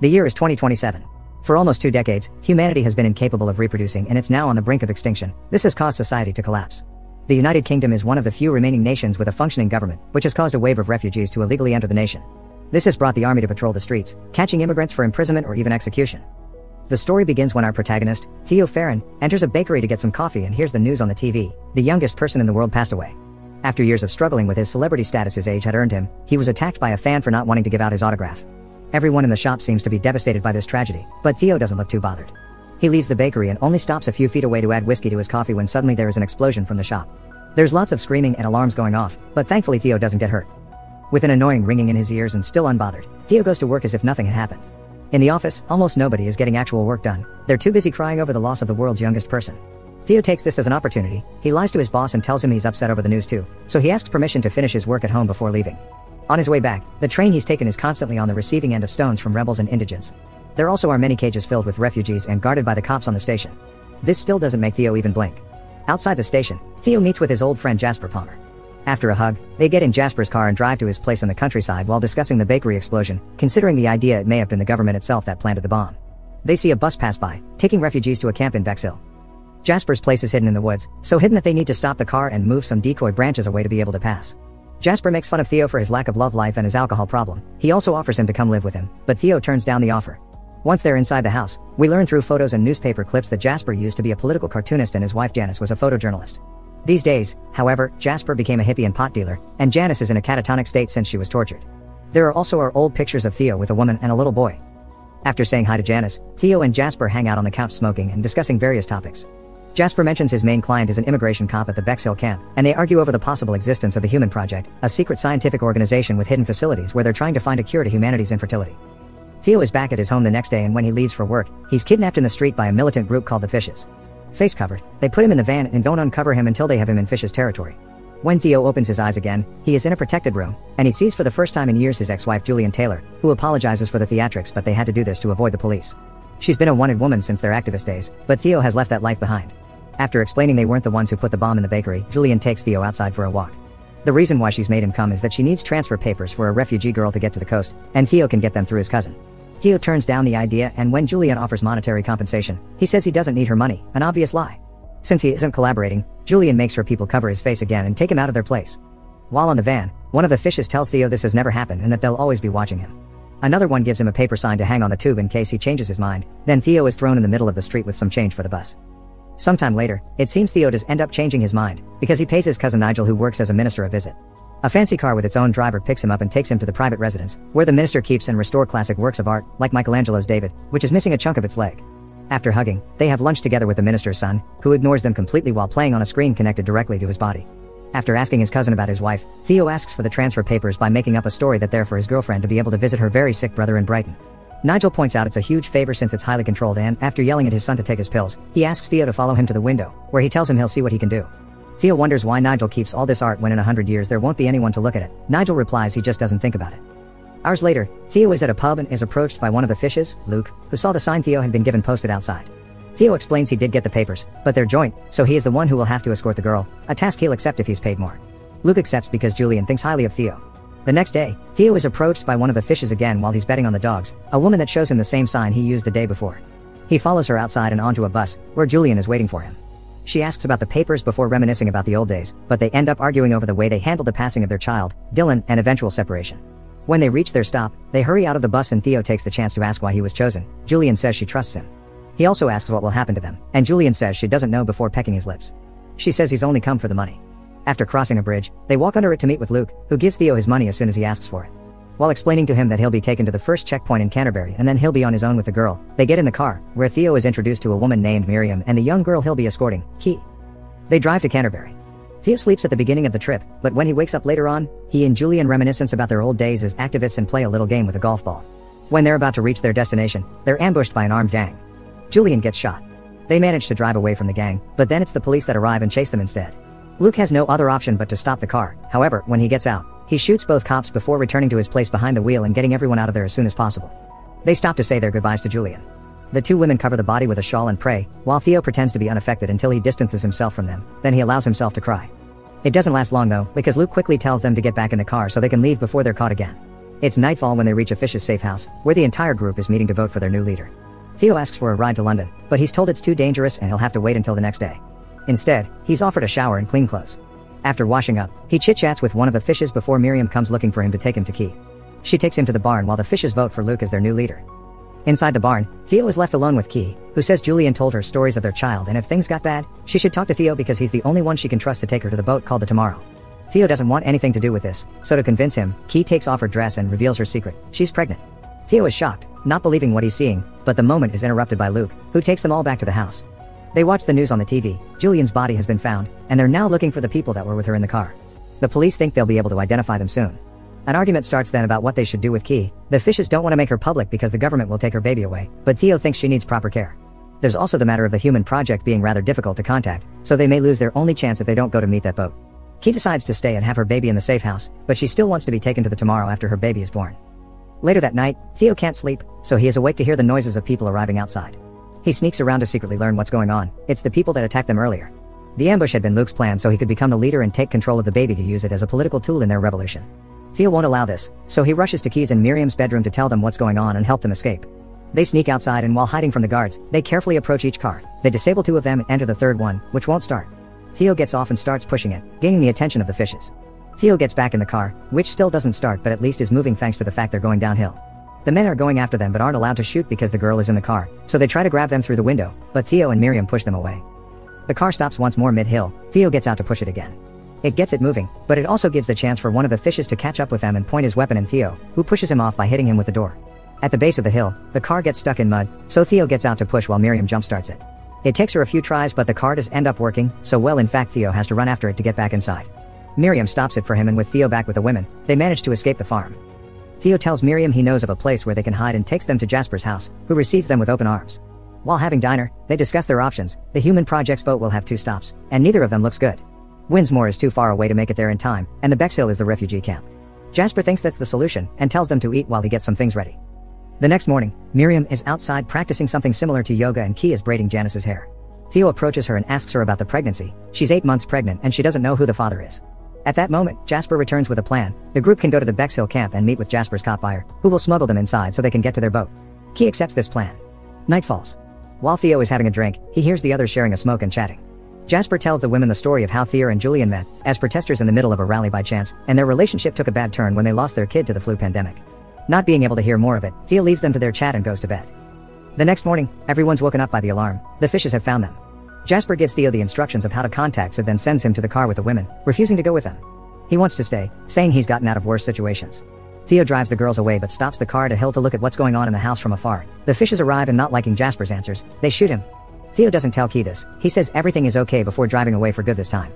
The year is 2027. For almost 2 decades, humanity has been incapable of reproducing and it's now on the brink of extinction. This has caused society to collapse. The United Kingdom is one of the few remaining nations with a functioning government, which has caused a wave of refugees to illegally enter the nation. This has brought the army to patrol the streets, catching immigrants for imprisonment or even execution. The story begins when our protagonist, Theo Farron, enters a bakery to get some coffee and hears the news on the TV. The youngest person in the world passed away. After years of struggling with his celebrity status his age had earned him, he was attacked by a fan for not wanting to give out his autograph. Everyone in the shop seems to be devastated by this tragedy, but Theo doesn't look too bothered. He leaves the bakery and only stops a few feet away to add whiskey to his coffee when suddenly there is an explosion from the shop. There's lots of screaming and alarms going off, but thankfully Theo doesn't get hurt. With an annoying ringing in his ears and still unbothered, Theo goes to work as if nothing had happened. In the office, almost nobody is getting actual work done. They're too busy crying over the loss of the world's youngest person. Theo takes this as an opportunity. He lies to his boss and tells him he's upset over the news too, so he asks permission to finish his work at home before leaving. On his way back, the train he's taken is constantly on the receiving end of stones from rebels and indigents. There also are many cages filled with refugees and guarded by the cops on the station. This still doesn't make Theo even blink. Outside the station, Theo meets with his old friend Jasper Palmer. After a hug, they get in Jasper's car and drive to his place in the countryside while discussing the bakery explosion, considering the idea it may have been the government itself that planted the bomb. They see a bus pass by, taking refugees to a camp in Bexhill. Jasper's place is hidden in the woods, so hidden that they need to stop the car and move some decoy branches away to be able to pass. Jasper makes fun of Theo for his lack of love life and his alcohol problem. He also offers him to come live with him, but Theo turns down the offer. Once they're inside the house, we learn through photos and newspaper clips that Jasper used to be a political cartoonist and his wife Janice was a photojournalist. These days, however, Jasper became a hippie and pot dealer, and Janice is in a catatonic state since she was tortured. There are also our old pictures of Theo with a woman and a little boy. After saying hi to Janice, Theo and Jasper hang out on the couch smoking and discussing various topics. Jasper mentions his main client is an immigration cop at the Bexhill camp, and they argue over the possible existence of the Human Project, a secret scientific organization with hidden facilities where they're trying to find a cure to humanity's infertility. Theo is back at his home the next day, and when he leaves for work, he's kidnapped in the street by a militant group called the Fishes. Face covered, they put him in the van and don't uncover him until they have him in Fishes territory. When Theo opens his eyes again, he is in a protected room, and he sees for the first time in years his ex-wife Julian Taylor, who apologizes for the theatrics, but they had to do this to avoid the police. She's been a wanted woman since their activist days, but Theo has left that life behind. After explaining they weren't the ones who put the bomb in the bakery, Julian takes Theo outside for a walk. The reason why she's made him come is that she needs transfer papers for a refugee girl to get to the coast, and Theo can get them through his cousin. Theo turns down the idea, and when Julian offers monetary compensation, he says he doesn't need her money, an obvious lie. Since he isn't collaborating, Julian makes her people cover his face again and take him out of their place. While on the van, one of the Fishes tells Theo this has never happened and that they'll always be watching him. Another one gives him a paper sign to hang on the tube in case he changes his mind. Then Theo is thrown in the middle of the street with some change for the bus. Sometime later, it seems Theo does end up changing his mind, because he pays his cousin Nigel, who works as a minister, a visit. A fancy car with its own driver picks him up and takes him to the private residence, where the minister keeps and restores classic works of art, like Michelangelo's David, which is missing a chunk of its leg. After hugging, they have lunch together with the minister's son, who ignores them completely while playing on a screen connected directly to his body. After asking his cousin about his wife, Theo asks for the transfer papers by making up a story that they're for his girlfriend to be able to visit her very sick brother in Brighton. Nigel points out it's a huge favor since it's highly controlled, and after yelling at his son to take his pills, he asks Theo to follow him to the window, where he tells him he'll see what he can do. Theo wonders why Nigel keeps all this art when in 100 years there won't be anyone to look at it. Nigel replies he just doesn't think about it. Hours later, Theo is at a pub and is approached by one of the Fishes, Luke, who saw the sign Theo had been given posted outside. Theo explains he did get the papers, but they're joint, so he is the one who will have to escort the girl, a task he'll accept if he's paid more. Luke accepts because Julian thinks highly of Theo. The next day, Theo is approached by one of the Fishes again while he's betting on the dogs, a woman that shows him the same sign he used the day before. He follows her outside and onto a bus, where Julian is waiting for him. She asks about the papers before reminiscing about the old days, but they end up arguing over the way they handled the passing of their child, Dylan, and eventual separation. When they reach their stop, they hurry out of the bus and Theo takes the chance to ask why he was chosen. Julian says she trusts him. He also asks what will happen to them, and Julian says she doesn't know before pecking his lips. She says he's only come for the money. After crossing a bridge, they walk under it to meet with Luke, who gives Theo his money as soon as he asks for it. While explaining to him that he'll be taken to the first checkpoint in Canterbury and then he'll be on his own with the girl, they get in the car, where Theo is introduced to a woman named Miriam and the young girl he'll be escorting, Key. They drive to Canterbury. Theo sleeps at the beginning of the trip, but when he wakes up later on, he and Julian reminisce about their old days as activists and play a little game with a golf ball. When they're about to reach their destination, they're ambushed by an armed gang. Julian gets shot. They manage to drive away from the gang, but then it's the police that arrive and chase them instead. Luke has no other option but to stop the car. However, when he gets out, he shoots both cops before returning to his place behind the wheel and getting everyone out of there as soon as possible. They stop to say their goodbyes to Julian. The two women cover the body with a shawl and pray, while Theo pretends to be unaffected until he distances himself from them. Then he allows himself to cry. It doesn't last long though, because Luke quickly tells them to get back in the car so they can leave before they're caught again. It's nightfall when they reach a fish's safe house, where the entire group is meeting to vote for their new leader. Theo asks for a ride to London, but he's told it's too dangerous and he'll have to wait until the next day. Instead, he's offered a shower and clean clothes. After washing up, he chit-chats with one of the fishes before Miriam comes looking for him to take him to Key. She takes him to the barn while the fishes vote for Luke as their new leader. Inside the barn, Theo is left alone with Key, who says Julian told her stories of their child and if things got bad, she should talk to Theo because he's the only one she can trust to take her to the boat called the Tomorrow. Theo doesn't want anything to do with this, so to convince him, Key takes off her dress and reveals her secret. She's pregnant. Theo is shocked, not believing what he's seeing, but the moment is interrupted by Luke, who takes them all back to the house. They watch the news on the TV. Julian's body has been found, and they're now looking for the people that were with her in the car. The police think they'll be able to identify them soon. An argument starts then about what they should do with Key. The fishes don't want to make her public because the government will take her baby away, but Theo thinks she needs proper care. There's also the matter of the human project being rather difficult to contact, so they may lose their only chance if they don't go to meet that boat. Key decides to stay and have her baby in the safe house, but she still wants to be taken to the Tomorrow after her baby is born. Later that night, Theo can't sleep, so he is awake to hear the noises of people arriving outside. He sneaks around to secretly learn what's going on. It's the people that attacked them earlier. The ambush had been Luke's plan so he could become the leader and take control of the baby to use it as a political tool in their revolution. Theo won't allow this, so he rushes to Key's and Miriam's bedroom to tell them what's going on and help them escape. They sneak outside and while hiding from the guards, they carefully approach each car. They disable two of them and enter the third one, which won't start. Theo gets off and starts pushing it, gaining the attention of the fishes. Theo gets back in the car, which still doesn't start but at least is moving thanks to the fact they're going downhill. The men are going after them but aren't allowed to shoot because the girl is in the car, so they try to grab them through the window, but Theo and Miriam push them away. The car stops once more mid-hill. Theo gets out to push it again. It gets it moving, but it also gives the chance for one of the fishes to catch up with them and point his weapon at Theo, who pushes him off by hitting him with the door. At the base of the hill, the car gets stuck in mud, so Theo gets out to push while Miriam jumpstarts it. It takes her a few tries but the car does end up working, so well in fact Theo has to run after it to get back inside. Miriam stops it for him and with Theo back with the women, they manage to escape the farm. Theo tells Miriam he knows of a place where they can hide and takes them to Jasper's house, who receives them with open arms. While having dinner, they discuss their options. The human project's boat will have 2 stops, and neither of them looks good. Winsmore is too far away to make it there in time, and the Bexhill is the refugee camp. Jasper thinks that's the solution, and tells them to eat while he gets some things ready. The next morning, Miriam is outside practicing something similar to yoga and Key is braiding Janice's hair. Theo approaches her and asks her about the pregnancy. She's 8 months pregnant and she doesn't know who the father is. At that moment, Jasper returns with a plan. The group can go to the Bexhill camp and meet with Jasper's cop buyer, who will smuggle them inside so they can get to their boat. Key accepts this plan. Night falls. While Theo is having a drink, he hears the others sharing a smoke and chatting. Jasper tells the women the story of how Theo and Julian met, as protesters in the middle of a rally by chance, and their relationship took a bad turn when they lost their kid to the flu pandemic. Not being able to hear more of it, Theo leaves them to their chat and goes to bed. The next morning, everyone's woken up by the alarm. The fishes have found them. Jasper gives Theo the instructions of how to contact Sid then sends him to the car with the women, refusing to go with them. He wants to stay, saying he's gotten out of worse situations. Theo drives the girls away but stops the car at a hill to look at what's going on in the house from afar. The fishes arrive and not liking Jasper's answers, they shoot him. Theo doesn't tell Key this. He says everything is okay before driving away for good this time.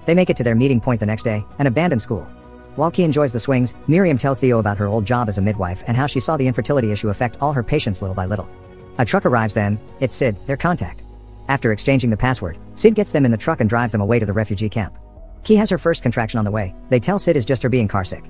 They make it to their meeting point the next day, an abandoned school. While Key enjoys the swings, Miriam tells Theo about her old job as a midwife and how she saw the infertility issue affect all her patients little by little. A truck arrives then. It's Sid, their contact. After exchanging the password, Sid gets them in the truck and drives them away to the refugee camp. Key has her first contraction on the way. They tell Sid it's just her being carsick.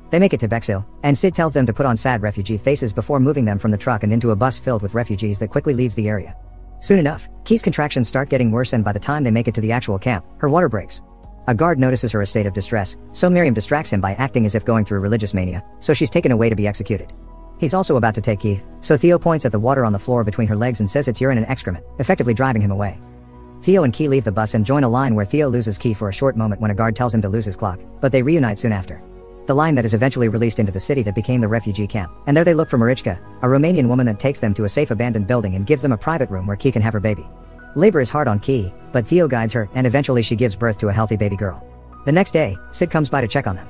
They make it to Bexhill, and Sid tells them to put on sad refugee faces before moving them from the truck and into a bus filled with refugees that quickly leaves the area. Soon enough, Key's contractions start getting worse and by the time they make it to the actual camp, her water breaks. A guard notices her state of distress, so Miriam distracts him by acting as if going through religious mania, so she's taken away to be executed. He's also about to take Keith, so Theo points at the water on the floor between her legs and says it's urine and excrement, effectively driving him away. Theo and Key leave the bus and join a line where Theo loses Key for a short moment when a guard tells him to lose his clock, but they reunite soon after. The line that is eventually released into the city that became the refugee camp, and there they look for Marichka, a Romanian woman that takes them to a safe abandoned building and gives them a private room where Key can have her baby. Labor is hard on Key, but Theo guides her and eventually she gives birth to a healthy baby girl. The next day, Sid comes by to check on them.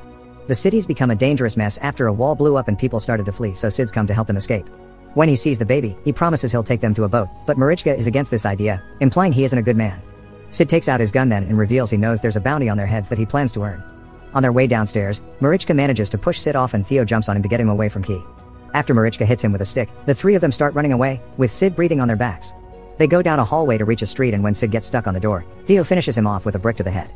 The city's become a dangerous mess after a wall blew up and people started to flee, so Sid's come to help them escape. When he sees the baby, he promises he'll take them to a boat, but Marichka is against this idea, implying he isn't a good man. Sid takes out his gun then and reveals he knows there's a bounty on their heads that he plans to earn. On their way downstairs, Marichka manages to push Sid off and Theo jumps on him to get him away from Key. After Marichka hits him with a stick, the three of them start running away, with Sid breathing on their backs. They go down a hallway to reach a street and when Sid gets stuck on the door, Theo finishes him off with a brick to the head.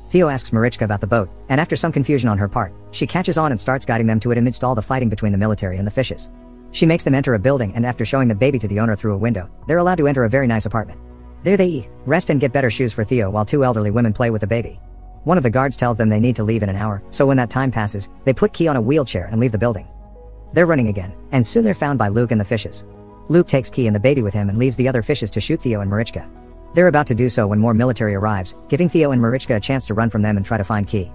Theo asks Marichka about the boat, and after some confusion on her part, she catches on and starts guiding them to it amidst all the fighting between the military and the fishes. She makes them enter a building and after showing the baby to the owner through a window, they're allowed to enter a very nice apartment. There they eat, rest and get better shoes for Theo while two elderly women play with the baby. One of the guards tells them they need to leave in an hour, so when that time passes, they put Key on a wheelchair and leave the building. They're running again, and soon they're found by Luke and the fishes. Luke takes Key and the baby with him and leaves the other fishes to shoot Theo and Marichka. They're about to do so when more military arrives, giving Theo and Marichka a chance to run from them and try to find Key.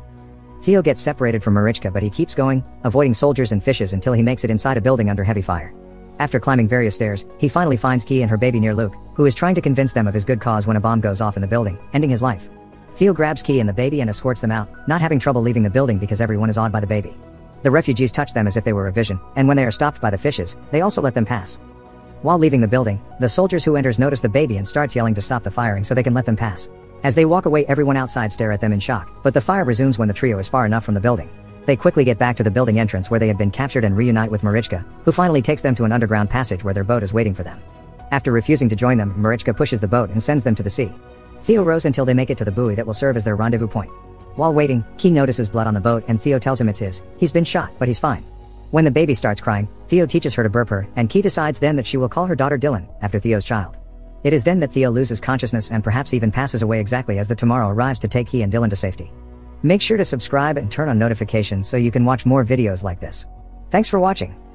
Theo gets separated from Marichka, but he keeps going, avoiding soldiers and fishes until he makes it inside a building under heavy fire. After climbing various stairs, he finally finds Key and her baby near Luke, who is trying to convince them of his good cause when a bomb goes off in the building, ending his life. Theo grabs Key and the baby and escorts them out, not having trouble leaving the building because everyone is awed by the baby. The refugees touch them as if they were a vision, and when they are stopped by the fishes, they also let them pass. While leaving the building, the soldiers who enters notice the baby and starts yelling to stop the firing so they can let them pass. As they walk away, everyone outside stare at them in shock, but the fire resumes when the trio is far enough from the building. They quickly get back to the building entrance where they had been captured and reunite with Marichka, who finally takes them to an underground passage where their boat is waiting for them. After refusing to join them, Marichka pushes the boat and sends them to the sea. Theo rows until they make it to the buoy that will serve as their rendezvous point. While waiting, Key notices blood on the boat and Theo tells him it's his. He's been shot, but he's fine. When the baby starts crying, Theo teaches her to burp her, and Key decides then that she will call her daughter Dylan, after Theo's child. It is then that Theo loses consciousness and perhaps even passes away exactly as the Tomorrow arrives to take Key and Dylan to safety. Make sure to subscribe and turn on notifications so you can watch more videos like this. Thanks for watching.